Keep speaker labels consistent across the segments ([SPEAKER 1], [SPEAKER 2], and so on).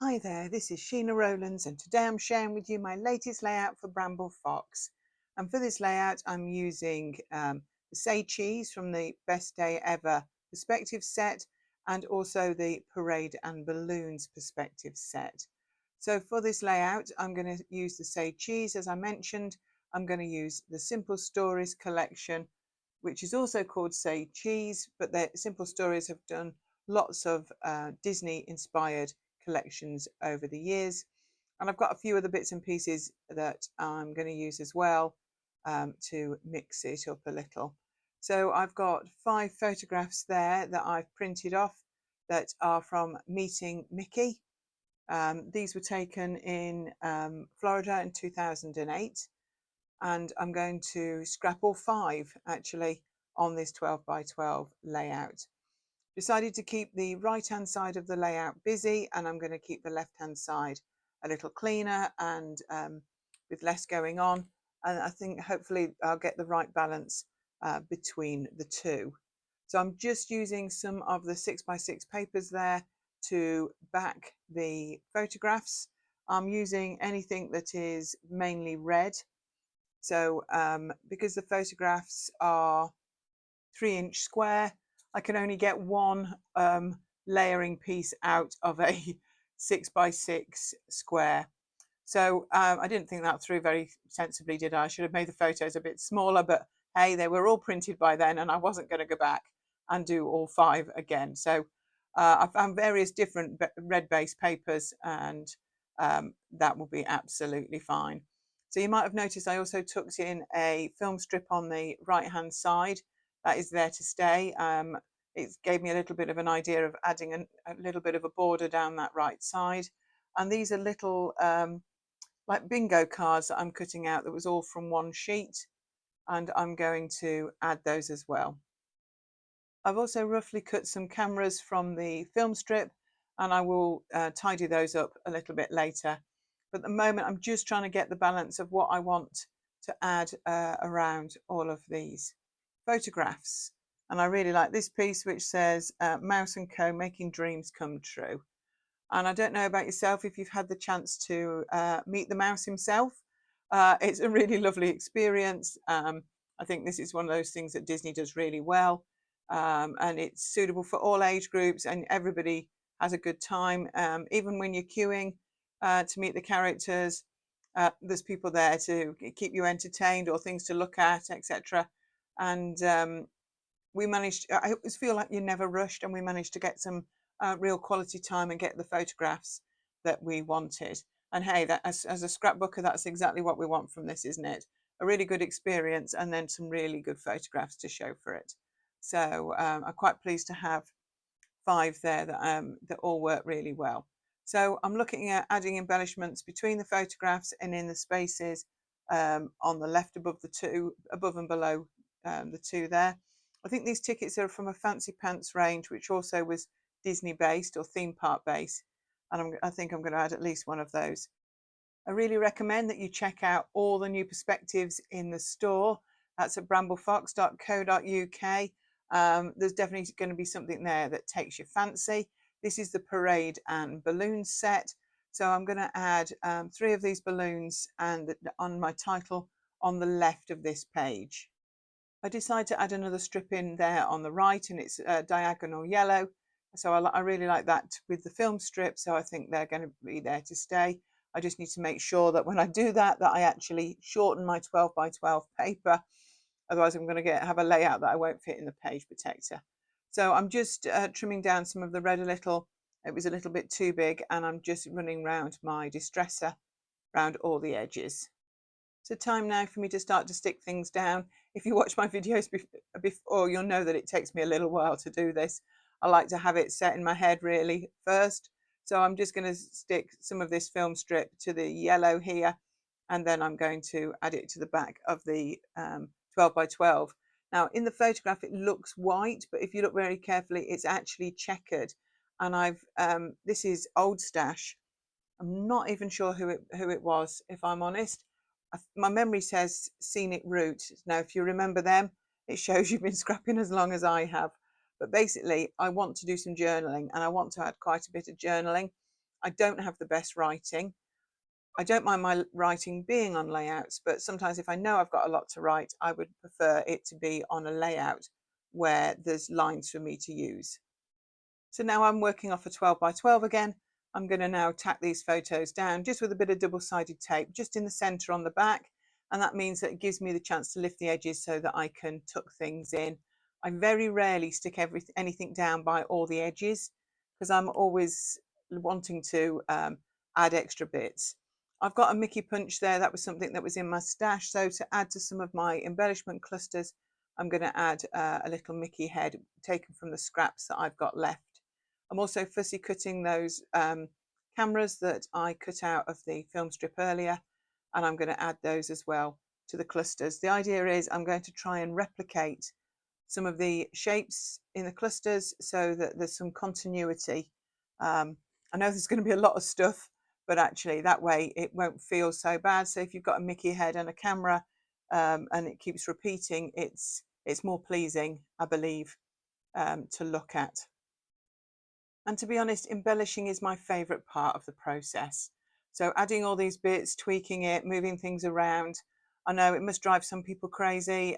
[SPEAKER 1] Hi there, this is Sheena Rowlands and today I'm sharing with you my latest layout for Bramble Fox. And for this layout I'm using the Say Cheese from the Best Day Ever Perspective set and also the Parade and Balloons Perspective set. So for this layout I'm going to use the Say Cheese as I mentioned. I'm going to use the Simple Stories collection, which is also called Say Cheese, but the Simple Stories have done lots of Disney inspired collections over the years, and I've got a few other bits and pieces that I'm going to use as well to mix it up a little. So I've got 5 photographs there that I've printed off that are from Meeting Mickey. These were taken in Florida in 2008, and I'm going to scrap all 5 actually on this 12 by 12 layout. Decided to keep the right hand side of the layout busy, and I'm going to keep the left hand side a little cleaner and with less going on, and I think hopefully I'll get the right balance between the two. So I'm just using some of the 6 by 6 papers there to back the photographs. I'm using anything that is mainly red, so because the photographs are 3-inch square, I can only get one layering piece out of a 6 by 6 square. So I didn't think that through very sensibly, did I? I should have made the photos a bit smaller, but hey, they were all printed by then and I wasn't going to go back and do all 5 again. So I found various different red base papers, and that will be absolutely fine. So you might have noticed I also tucked in a film strip on the right hand side. That is there to stay. It gave me a little bit of an idea of adding a little bit of a border down that right side. And these are little like bingo cards that I'm cutting out that was all from one sheet, and I'm going to add those as well. I've also roughly cut some cameras from the film strip, and I will tidy those up a little bit later. But at the moment I'm just trying to get the balance of what I want to add around all of these photographs. And I really like this piece which says Mouse and Co making dreams come true. And I don't know about yourself, if you've had the chance to meet the mouse himself. It's a really lovely experience. I think this is one of those things that Disney does really well, and it's suitable for all age groups and everybody has a good time. Even when you're queuing to meet the characters, there's people there to keep you entertained or things to look at, etc. And we managed, I always feel like you're never rushed, and we managed to get some real quality time and get the photographs that we wanted. And hey, that as a scrapbooker, that's exactly what we want from this, isn't it? A really good experience and then some really good photographs to show for it. So I'm quite pleased to have 5 there that all work really well. So I'm looking at adding embellishments between the photographs and in the spaces on the left above the 2, above and below the 2 there. I think these tickets are from a Fancy Pants range, which also was Disney based or theme park based, and I think I'm going to add at least one of those. I really recommend that you check out all the new perspectives in the store. That's at bramblefox.co.uk. There's definitely going to be something there that takes your fancy. This is the Parade and Balloons set. So I'm going to add 3 of these balloons and on my title on the left of this page. I decided to add another strip in there on the right, and it's diagonal yellow. So I really like that with the film strip, so I think they're going to be there to stay. I just need to make sure that when I do that, that I actually shorten my 12 by 12 paper. Otherwise I'm going to have a layout that I won't fit in the page protector. So I'm just trimming down some of the red a little. It was a little bit too big, and I'm just running around my distresser around all the edges. So time now for me to start to stick things down. If you watch my videos before, you'll know that it takes me a little while to do this. I like to have it set in my head really first. So I'm just going to stick some of this film strip to the yellow here, and then I'm going to add it to the back of the 12 by 12. Now in the photograph it looks white, but if you look very carefully it's actually checkered. And this is Old Stash. I'm not even sure who it was, if I'm honest. My memory says Scenic Route. Now, if you remember them, it shows you've been scrapping as long as I have. But basically, I want to do some journaling, and I want to add quite a bit of journaling. I don't have the best writing. I don't mind my writing being on layouts, but sometimes if I know I've got a lot to write, I would prefer it to be on a layout where there's lines for me to use. So now I'm working off a 12 by 12 again. I'm going to now tack these photos down just with a bit of double-sided tape just in the center on the back, and that means that it gives me the chance to lift the edges so that I can tuck things in. I very rarely stick anything down by all the edges because I'm always wanting to add extra bits. I've got a Mickey punch there. That was something that was in my stash, so to add to some of my embellishment clusters, I'm going to add a little Mickey head taken from the scraps that I've got left. I'm also fussy cutting those cameras that I cut out of the film strip earlier, and I'm going to add those as well to the clusters. The idea is I'm going to try and replicate some of the shapes in the clusters so that there's some continuity. I know there's going to be a lot of stuff, but actually that way it won't feel so bad. So if you've got a Mickey head and a camera and it keeps repeating, it's more pleasing, I believe, to look at. And to be honest, embellishing is my favourite part of the process. So adding all these bits, tweaking it, moving things around. I know it must drive some people crazy.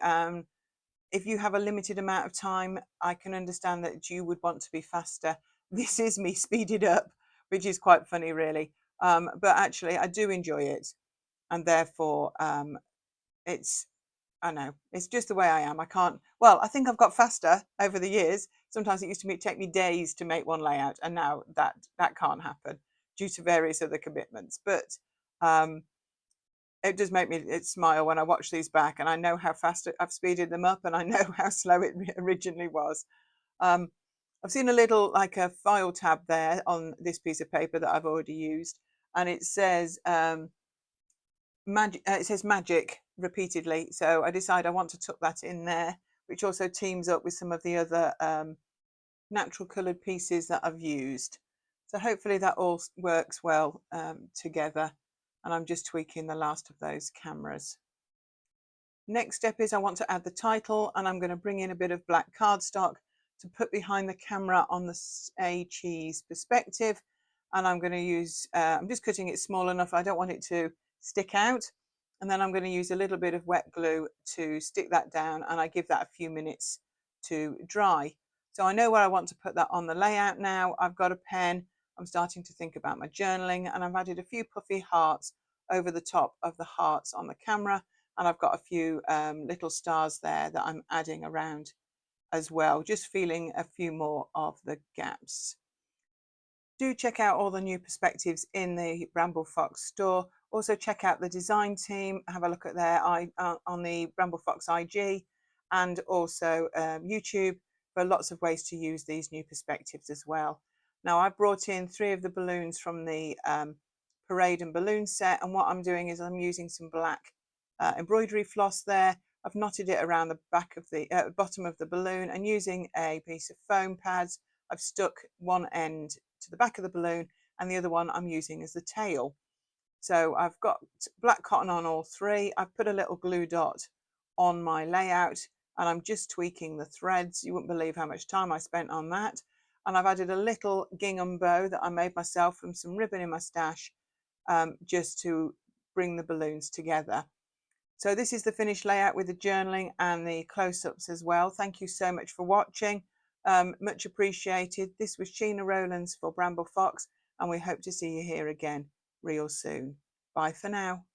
[SPEAKER 1] If you have a limited amount of time, I can understand that you would want to be faster. This is me speeded up, which is quite funny, really. But actually, I do enjoy it. And therefore, I know, it's just the way I am. I can't, well, I think I've got faster over the years. Sometimes it used to take me days to make one layout, and now that can't happen due to various other commitments. But it does make me smile when I watch these back, and I know how fast I've speeded them up, and I know how slow it originally was. I've seen a little, like a file tab there on this piece of paper that I've already used, and it says magic repeatedly, so I decide I want to tuck that in there, which also teams up with some of the other natural coloured pieces that I've used. So hopefully that all works well together, and I'm just tweaking the last of those cameras. Next step is I want to add the title, and I'm going to bring in a bit of black cardstock to put behind the camera on the A Cheese perspective, and I'm going to use, I'm just cutting it small enough, I don't want it to stick out, and then I'm going to use a little bit of wet glue to stick that down, and I give that a few minutes to dry. So I know where I want to put that on the layout now. I've got a pen, I'm starting to think about my journaling, and I've added a few puffy hearts over the top of the hearts on the camera, and I've got a few little stars there that I'm adding around as well, just feeling a few more of the gaps. Do check out all the new perspectives in the Bramble Fox store. Also check out the design team, have a look at their on the Bramble Fox IG, and also YouTube for lots of ways to use these new perspectives as well. Now I've brought in 3 of the balloons from the parade and balloon set, and what I'm doing is I'm using some black embroidery floss there. I've knotted it around the back of the bottom of the balloon, and using a piece of foam pads, I've stuck one end to the back of the balloon and the other one I'm using as the tail. So I've got black cotton on all 3. I've put a little glue dot on my layout, and I'm just tweaking the threads. You wouldn't believe how much time I spent on that. And I've added a little gingham bow that I made myself from some ribbon in my stash, just to bring the balloons together. So this is the finished layout with the journaling and the close-ups as well. Thank you so much for watching. Much appreciated. This was Sheena Rowlands for Bramble Fox, and we hope to see you here again real soon. Bye for now.